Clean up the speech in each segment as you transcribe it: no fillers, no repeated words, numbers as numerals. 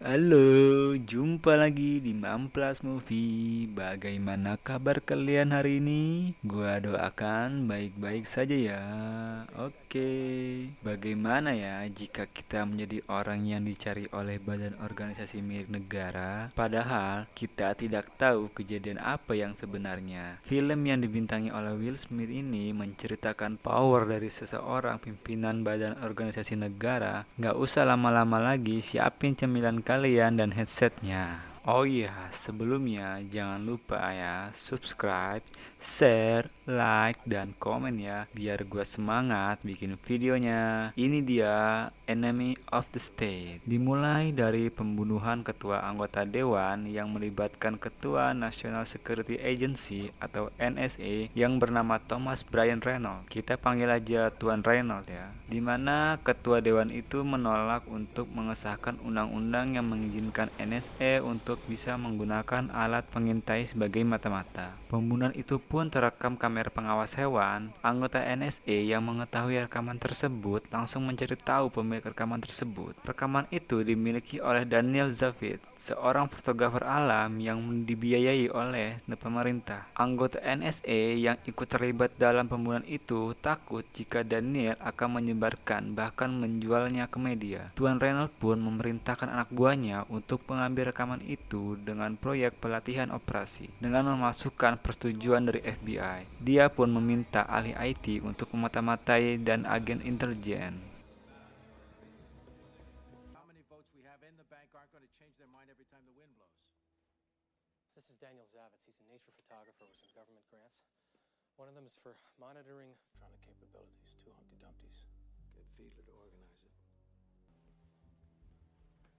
Halo, jumpa lagi di Mamplas Movie. Bagaimana kabar kalian hari ini? Gua doakan baik-baik saja ya. Oke, bagaimana ya jika kita menjadi orang yang dicari oleh badan organisasi milik negara, padahal kita tidak tahu kejadian apa yang sebenarnya. Film yang dibintangi oleh Will Smith ini menceritakan power dari seseorang pimpinan badan organisasi negara. Nggak usah lama-lama lagi, siapin cemilan kalian dan headsetnya. Oh iya, sebelumnya jangan lupa ya subscribe, share, like, dan komen ya biar gua semangat bikin videonya. Ini dia Enemy of the State. Dimulai dari pembunuhan ketua anggota dewan yang melibatkan ketua National Security Agency atau NSA yang bernama Thomas Bryan Reynolds. Kita panggil aja Tuan Reynolds ya. Dimana ketua dewan itu menolak untuk mengesahkan undang-undang yang mengizinkan NSA untuk bisa menggunakan alat pengintai sebagai mata-mata. Pembunuhan itu pun terekam kamera pengawas hewan. Anggota NSA yang mengetahui rekaman tersebut langsung mencari tahu pemilik rekaman tersebut. Rekaman itu dimiliki oleh Daniel Zavid, seorang fotografer alam yang dibiayai oleh pemerintah. Anggota NSA yang ikut terlibat dalam pembunuhan itu takut jika Daniel akan menyebarkan bahkan menjualnya ke media. Tuan Reynolds pun memerintahkan anak buahnya untuk mengambil rekaman itu dengan proyek pelatihan operasi dengan memasukkan persetujuan dari FBI. Dia pun meminta ahli IT untuk memata-matai dan agen intelijen. How many votes we have in the bank aren't going to change their mind every time the wind blows. This is Daniel Zavitz. He's a nature photographer with some government grants. One of them is for monitoring. Trying to capabilities, two Humpty Dumptys. Get Fiedler to organize it.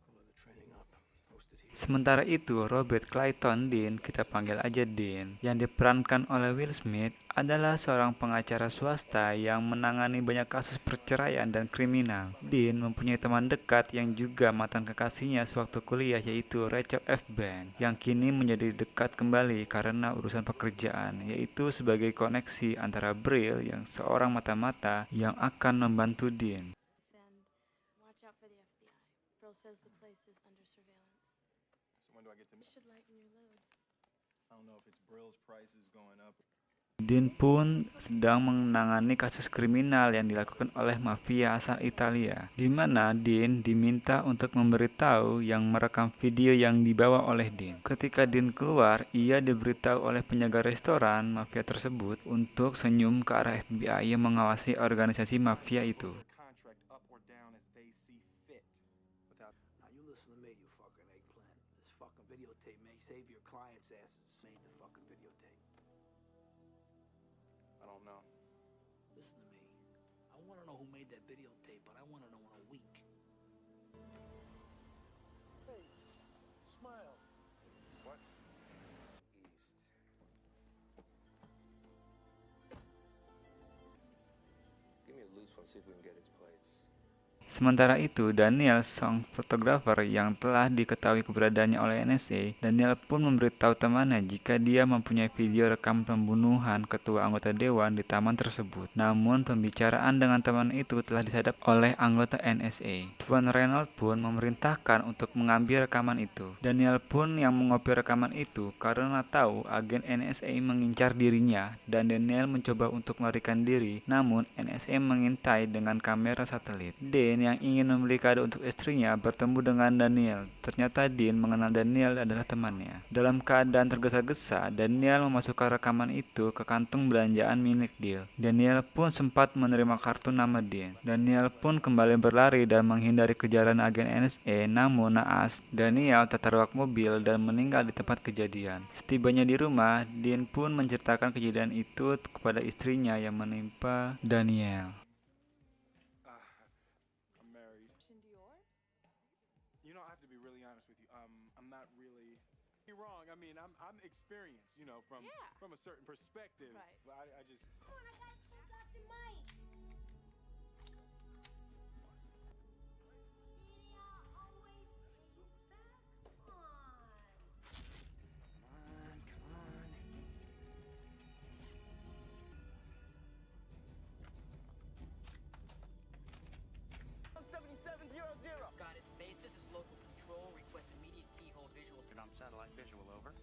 Color the training up. Hosted here. Sementara itu, Robert Clayton Dean, kita panggil aja Dean, yang diperankan oleh Will Smith, adalah seorang pengacara swasta yang menangani banyak kasus perceraian dan kriminal. Dean mempunyai teman dekat yang juga mantan kekasihnya sewaktu kuliah, yaitu Rachel F. Banks, yang kini menjadi dekat kembali karena urusan pekerjaan, yaitu sebagai koneksi antara Brill yang seorang mata-mata yang akan membantu Dean. And watch out for the FBI. Brill says the place is under surveillance. So when do I get to meet? Should lighten your load. I don't know if it's Brill's prices going up. Dean pun sedang menangani kasus kriminal yang dilakukan oleh mafia asal Italia, di mana Dean diminta untuk memberitahu yang merekam video yang dibawa oleh Dean. Ketika Dean keluar, ia diberitahu oleh penjaga restoran mafia tersebut untuk senyum ke arah FBI yang mengawasi organisasi mafia itu. Contract up or down as they see fit. Without Now you listen to me, you fucking eggplant. This fucking videotape may save your client's asses. Made the fucking videotape. I don't know. Listen to me. I want to know who made that videotape, but I want to know in a week. Hey, smile. What? East. Give me a loose one, see if we can get its plates. Sementara itu, Daniel, sang fotografer yang telah diketahui keberadaannya oleh NSA, Daniel pun memberitahu temannya jika dia mempunyai video rekam pembunuhan ketua anggota dewan di taman tersebut. Namun, pembicaraan dengan teman itu telah disadap oleh anggota NSA. Tuan Reynolds pun memerintahkan untuk mengambil rekaman itu. Daniel pun yang mengopi rekaman itu karena tahu agen NSA mengincar dirinya, dan Daniel mencoba untuk melarikan diri, namun NSA mengintai dengan kamera satelit. Dean yang ingin membeli kado untuk istrinya bertemu dengan Daniel. Ternyata Dean mengenal Daniel adalah temannya. Dalam keadaan tergesa-gesa, Daniel memasukkan rekaman itu ke kantung belanjaan milik Dean. Daniel pun sempat menerima kartu nama Dean. Daniel pun kembali berlari dan menghindari kejaran agen NSA, namun naas, Daniel tertabrak mobil dan meninggal di tempat kejadian. Setibanya di rumah, Dean pun menceritakan kejadian itu kepada istrinya yang menimpa Daniel. I'm married. You know, I have to be really honest with you. I'm not really. You're wrong. I mean, I'm experienced. You know, from a certain perspective. Right. But I just. Come on, I gotta pull Dr. Mike. Media always pay you back. Come on. Come on. 7700. Got it. Base, this is local control. Request on satellite visual, over.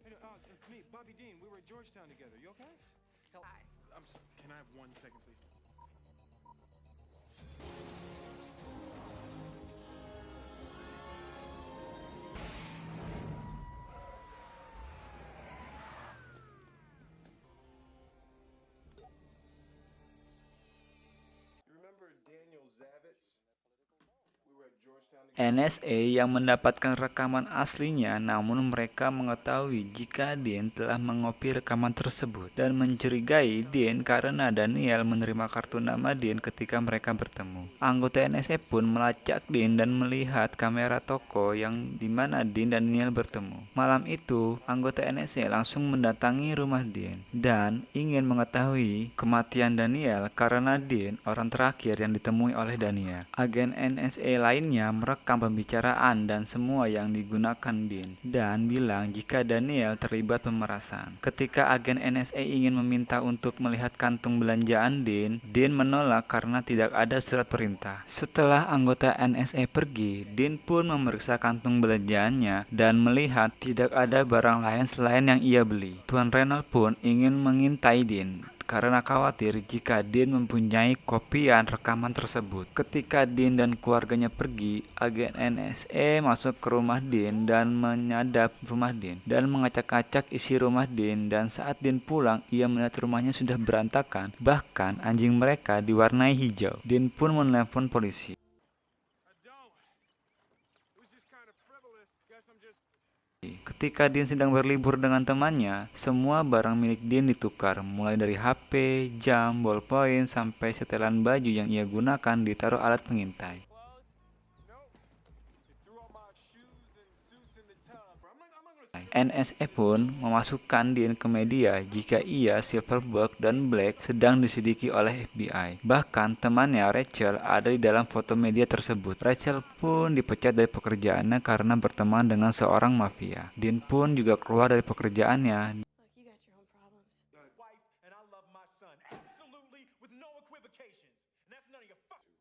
Hey, it's me, Bobby Dean. We were at Georgetown together. You okay? Hi. I'm sorry. Can I have 1 second, please? You remember Daniel Zavitz? We were at Georgetown together. NSA yang mendapatkan rekaman aslinya, namun mereka mengetahui jika Dean telah mengopi rekaman tersebut dan mencurigai Dean karena Daniel menerima kartu nama Dean ketika mereka bertemu. Anggota NSA pun melacak Dean dan melihat kamera toko yang dimana Dean dan Daniel bertemu. Malam itu, anggota NSA langsung mendatangi rumah Dean dan ingin mengetahui kematian Daniel karena Dean orang terakhir yang ditemui oleh Daniel. Agen NSA lainnya merekam pembicaraan dan semua yang digunakan Dean dan bilang jika Daniel terlibat pemerasan. Ketika agen NSA ingin meminta untuk melihat kantung belanjaan Dean menolak karena tidak ada surat perintah. Setelah anggota NSA pergi, Dean pun memeriksa kantung belanjaannya dan melihat tidak ada barang lain selain yang ia beli. Tuan Reynolds pun ingin mengintai Dean karena khawatir jika Dean mempunyai kopian rekaman tersebut. Ketika Dean dan keluarganya pergi, agen NSA masuk ke rumah Dean dan menyadap rumah Dean dan mengacak-acak isi rumah Dean, dan saat Dean pulang, ia melihat rumahnya sudah berantakan, bahkan anjing mereka diwarnai hijau. Dean pun menelepon polisi. Ketika Dean sedang berlibur dengan temannya, semua barang milik Dean ditukar, mulai dari HP, jam, ballpoint, sampai setelan baju yang ia gunakan ditaruh alat pengintai. NSA pun memasukkan Dean ke media jika ia, Silverberg, dan Black sedang diselidiki oleh FBI. Bahkan temannya Rachel ada di dalam foto media tersebut. Rachel pun dipecat dari pekerjaannya karena berteman dengan seorang mafia. Dean pun juga keluar dari pekerjaannya. Look, you got your own problems. Wife, and I love my son absolutely with no equivocations. And that's none of your fucking.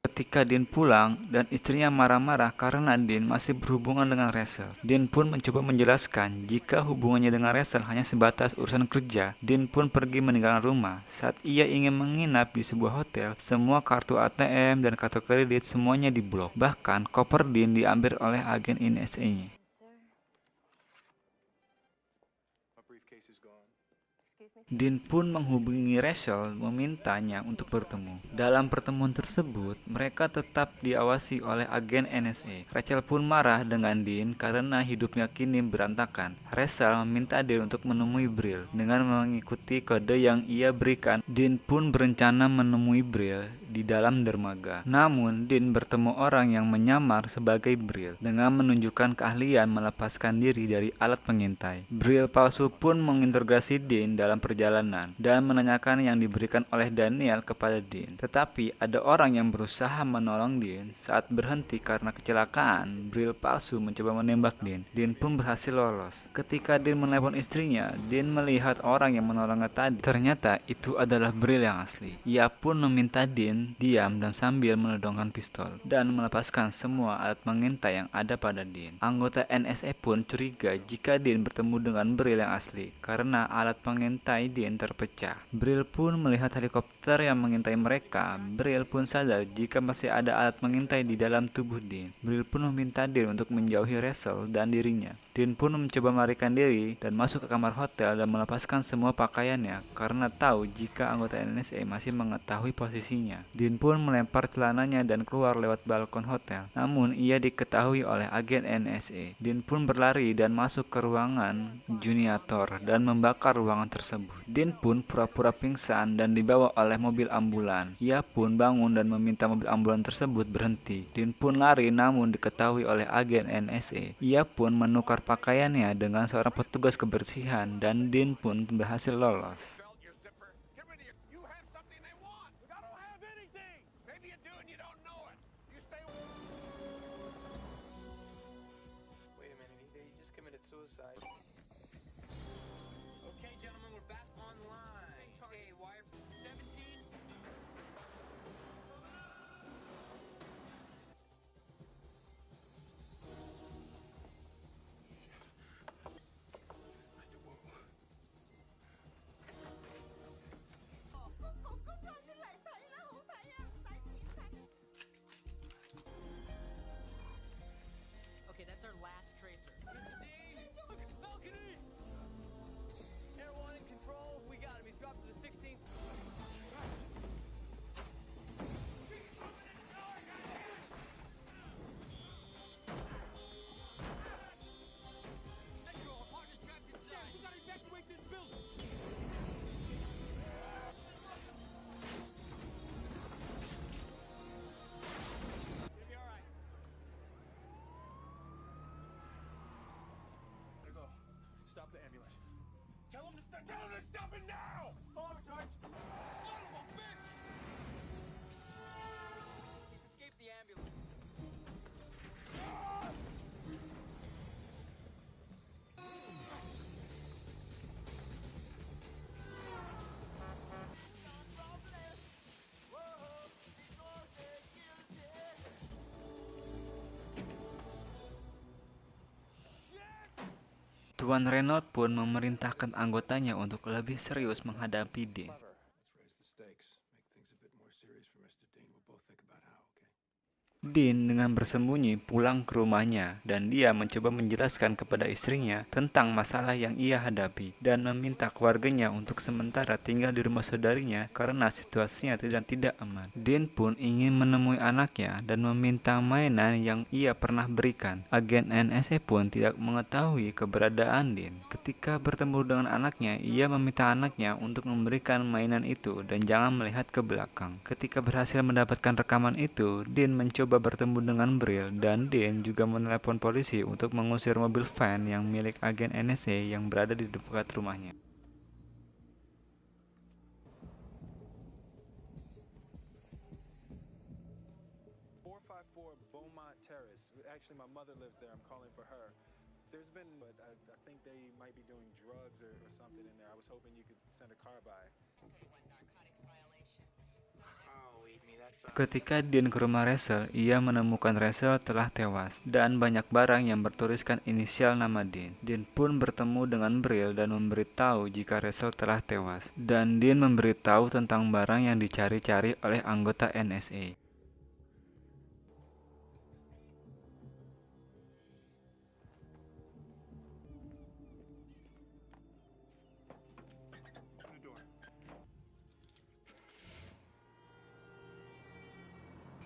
Ketika Dean pulang dan istrinya marah-marah karena Dean masih berhubungan dengan Rachel, Dean pun mencoba menjelaskan jika hubungannya dengan Rachel hanya sebatas urusan kerja. Dean pun pergi meninggalkan rumah. Saat ia ingin menginap di sebuah hotel, semua kartu ATM dan kartu kredit semuanya diblok. Bahkan koper Dean diambil oleh agen NSA-nya. Yes, sir. My briefcase is gone. Dean pun menghubungi Rachel memintanya untuk bertemu. Dalam pertemuan tersebut, mereka tetap diawasi oleh agen NSA. Rachel pun marah dengan Dean karena hidupnya kini berantakan. Rachel meminta Dean untuk menemui Brill. Dengan mengikuti kode yang ia berikan, Dean pun berencana menemui Brill di dalam dermaga. Namun, Dean bertemu orang yang menyamar sebagai Brill dengan menunjukkan keahlian melepaskan diri dari alat pengintai. Brill palsu pun menginterogasi Dean dalam perjalanan dan menanyakan yang diberikan oleh Daniel kepada Dean. Tetapi ada orang yang berusaha menolong Dean. Saat berhenti karena kecelakaan, Brill palsu mencoba menembak Dean. Dean pun berhasil lolos. Ketika Dean menelepon istrinya, Dean melihat orang yang menolongnya tadi. Ternyata itu adalah Brill yang asli. Ia pun meminta Dean diam dan sambil menodongkan pistol dan melepaskan semua alat pengintai yang ada pada Dean. Anggota NSA pun curiga jika Dean bertemu dengan Brill yang asli karena alat pengintai Dean terpecah. Brill pun melihat helikopter yang mengintai mereka. Brill pun sadar jika masih ada alat mengintai di dalam tubuh Dean. Brill pun meminta Dean untuk menjauhi Rachel dan dirinya. Dean pun mencoba melarikan diri dan masuk ke kamar hotel dan melepaskan semua pakaiannya karena tahu jika anggota NSA masih mengetahui posisinya. Dean pun melempar celananya dan keluar lewat balkon hotel. Namun ia diketahui oleh agen NSA. Dean pun berlari dan masuk ke ruangan Juniator dan membakar ruangan tersebut. Dean pun pura-pura pingsan dan dibawa oleh mobil ambulan. Ia pun bangun dan meminta mobil ambulan tersebut berhenti. Dean pun lari namun diketahui oleh agen NSA. Ia pun menukar pakaiannya dengan seorang petugas kebersihan dan Dean pun berhasil lolos. Wait a minute, he just committed suicide. Okay, gentlemen, we're back online. Hey, wire 17. Tell him to stop it now! Stop, George! Son of a bitch! He's escaped the ambulance. Tuan Renault pun memerintahkan anggotanya untuk lebih serius menghadapi Dean. Let's raise the stakes. Make things a bit more serious for Mr. Dean. We'll both think about how, okay? Dean dengan bersembunyi pulang ke rumahnya dan dia mencoba menjelaskan kepada istrinya tentang masalah yang ia hadapi dan meminta keluarganya untuk sementara tinggal di rumah saudarinya karena situasinya tidak aman. Dean pun ingin menemui anaknya dan meminta mainan yang ia pernah berikan. Agen NSA pun tidak mengetahui keberadaan Dean. Ketika bertemu dengan anaknya, ia meminta anaknya untuk memberikan mainan itu dan jangan melihat ke belakang. Ketika berhasil mendapatkan rekaman itu, Dean mencoba bertemu dengan Brill dan Dean juga menelepon polisi untuk mengusir mobil van yang milik agen NSA yang berada di dekat rumahnya. 454 Beaumont Terrace. Actually, my mother lives there. I'm calling for her. There's been, but I think they might be doing drugs or something in there. I was hoping you could send a car by. Ketika Dean ke rumah Rachel, ia menemukan Rachel telah tewas dan banyak barang yang bertuliskan inisial nama Dean. Dean pun bertemu dengan Brill dan memberitahu jika Rachel telah tewas. Dan Dean memberitahu tentang barang yang dicari-cari oleh anggota NSA. Open the door.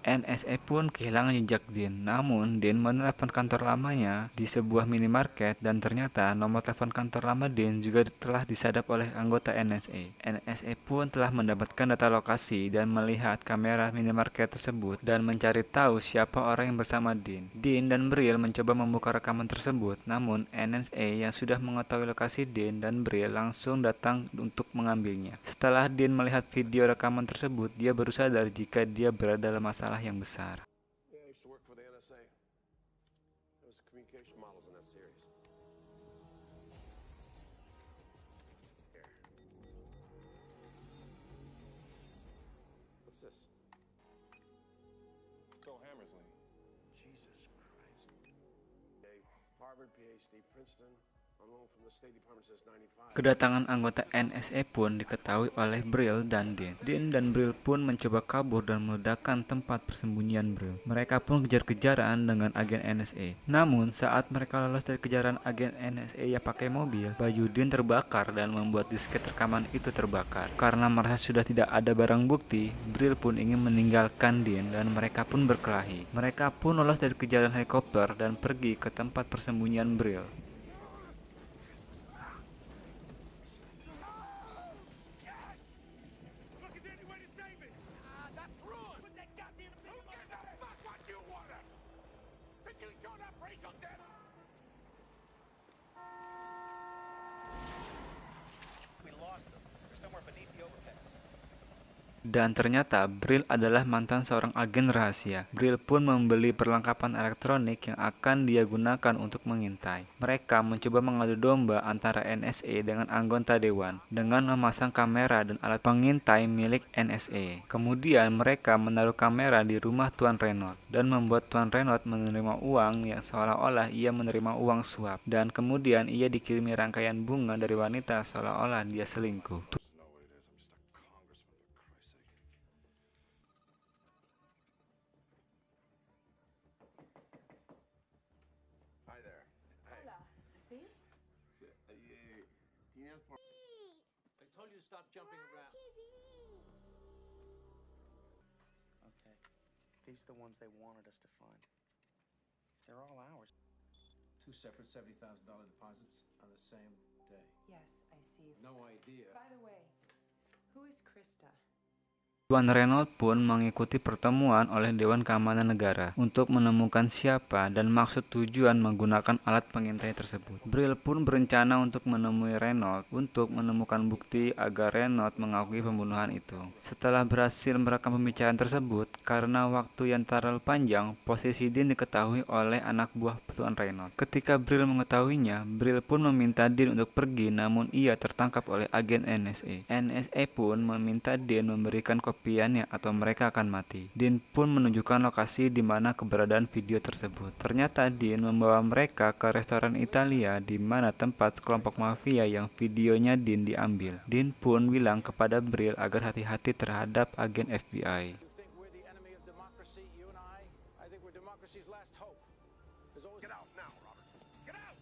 NSA pun kehilangan jejak Dean. Namun, Dean menelepon kantor lamanya di sebuah minimarket dan ternyata nomor telepon kantor lama Dean juga telah disadap oleh anggota NSA. NSA pun telah mendapatkan data lokasi dan melihat kamera minimarket tersebut dan mencari tahu siapa orang yang bersama Dean. Dean dan Brill mencoba membuka rekaman tersebut, namun NSA yang sudah mengetahui lokasi Dean dan Brill langsung datang untuk mengambilnya. Setelah Dean melihat video rekaman tersebut, dia baru sadar jika dia berada dalam masalah yang besar. Yeah, I used to work for the NSA. I was the communication models in that series. Here. What's this? It's Bill Hammersley. Jesus Christ. A Harvard PhD, Princeton. On loan from the State Department since 95. Kedatangan anggota NSA pun diketahui oleh Brill dan Dean. Dean dan Brill pun mencoba kabur dan meledakkan tempat persembunyian Brill. Mereka pun kejar-kejaran dengan agen NSA. Namun, saat mereka lolos dari kejaran agen NSA yang pakai mobil, baju Dean terbakar dan membuat disket rekaman itu terbakar. Karena merasa sudah tidak ada barang bukti, Brill pun ingin meninggalkan Dean dan mereka pun berkelahi. Mereka pun lolos dari kejaran helikopter dan pergi ke tempat persembunyian Brill. Look, is there any way to save it? That's ruined. Put that goddamn thing on. Who gives a fuck what you wanted? Since you showed up, Rachel did. We lost them. They're somewhere beneath the overpass. Dan ternyata Brill adalah mantan seorang agen rahasia. Brill pun membeli perlengkapan elektronik yang akan dia gunakan untuk mengintai. Mereka mencoba mengadu domba antara NSA dengan anggota dewan dengan memasang kamera dan alat pengintai milik NSA. Kemudian mereka menaruh kamera di rumah Tuan Renault dan membuat Tuan Renault menerima uang yang seolah-olah ia menerima uang suap. Dan kemudian ia dikirimi rangkaian bunga dari wanita seolah-olah dia selingkuh. Hi there. See? I told you to stop jumping around. Okay. These are the ones they wanted us to find. They're all ours. Two separate $70,000 deposits on the same day. Yes, I see. No idea. By the way, who is Krista? Tuan Reynolds pun mengikuti pertemuan oleh Dewan Keamanan Negara untuk menemukan siapa dan maksud tujuan menggunakan alat pengintai tersebut. Brill pun berencana untuk menemui Reynolds untuk menemukan bukti agar Reynolds mengakui pembunuhan itu. Setelah berhasil merekam pembicaraan tersebut, karena waktu yang terlalu panjang, posisi Dean diketahui oleh anak buah Tuan Reynolds. Ketika Brill mengetahuinya, Brill pun meminta Dean untuk pergi, namun ia tertangkap oleh agen NSA. NSA pun meminta Dean memberikan kopiannya atau mereka akan mati. Dean pun menunjukkan lokasi di mana keberadaan video tersebut. Ternyata Dean membawa mereka ke restoran Italia di mana tempat kelompok mafia yang videonya Dean diambil. Dean pun bilang kepada Brill agar hati-hati terhadap agen FBI. You think we're the enemy of democracy, you and I? I think we're democracy's last hope. There's always... Get out now, Robert. Get out!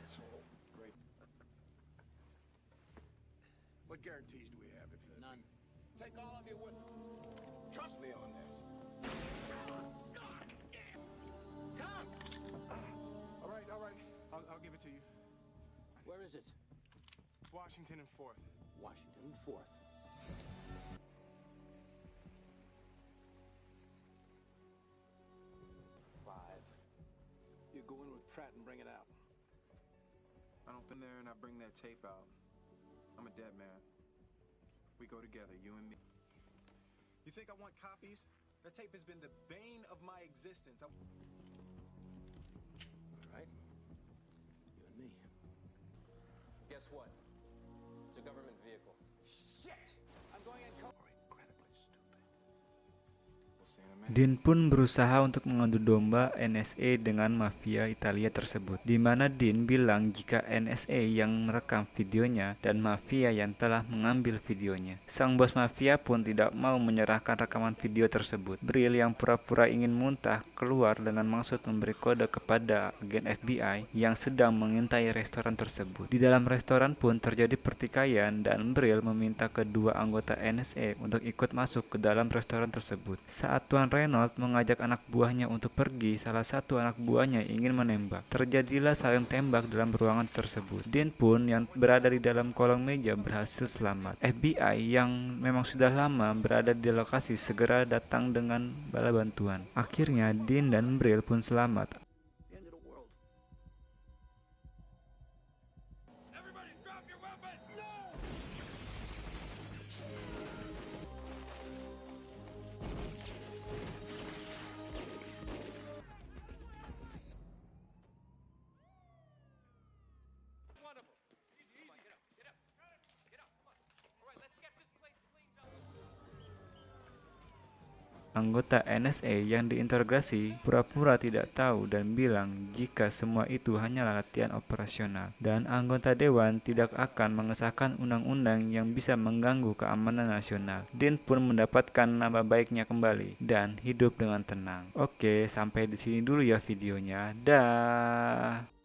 Asshole. Great. What guarantees do we have if None. take all of you with you? Trust me on this. God damn! Tom! All right. I'll give it to you. Where is it? Washington and 4th. Washington 4th. Five. You go in with Pratt and bring it out. I don't think there and I bring that tape out. I'm a dead man. We go together, you and me. You think I want copies? That tape has been the bane of my existence. All right. You and me. Guess what? It's a government vehicle. Shit! I'm going in cold. Incredibly stupid. We'll see in a minute. Dean pun berusaha untuk mengadu domba NSA dengan mafia Italia tersebut, di mana Dean bilang jika NSA yang merekam videonya dan mafia yang telah mengambil videonya. Sang bos mafia pun tidak mau menyerahkan rekaman video tersebut. Brill yang pura-pura ingin muntah keluar dengan maksud memberi kode kepada agen FBI yang sedang mengintai restoran tersebut. Di dalam restoran pun terjadi pertikaian dan Brill meminta kedua anggota NSA untuk ikut masuk ke dalam restoran tersebut. Saat Tuan Reynolds mengajak anak buahnya untuk pergi, salah satu anak buahnya ingin menembak. Terjadilah saling tembak dalam ruangan tersebut. Dean pun yang berada di dalam kolong meja berhasil selamat. FBI yang memang sudah lama berada di lokasi segera datang dengan bala bantuan. Akhirnya Dean dan Brill pun selamat. The end of the world. Everybody drop your weapons! No! One of them. Easy. Come on, get up. Get up. Get up. Come on. All right, let's get this place cleaned up. Anggota NSA yang diinterogasi pura-pura tidak tahu dan bilang jika semua itu hanyalah latihan operasional, dan anggota dewan tidak akan mengesahkan undang-undang yang bisa mengganggu keamanan nasional. Dean pun mendapatkan nama baiknya kembali dan hidup dengan tenang. Oke, sampai di sini dulu ya videonya. Dah.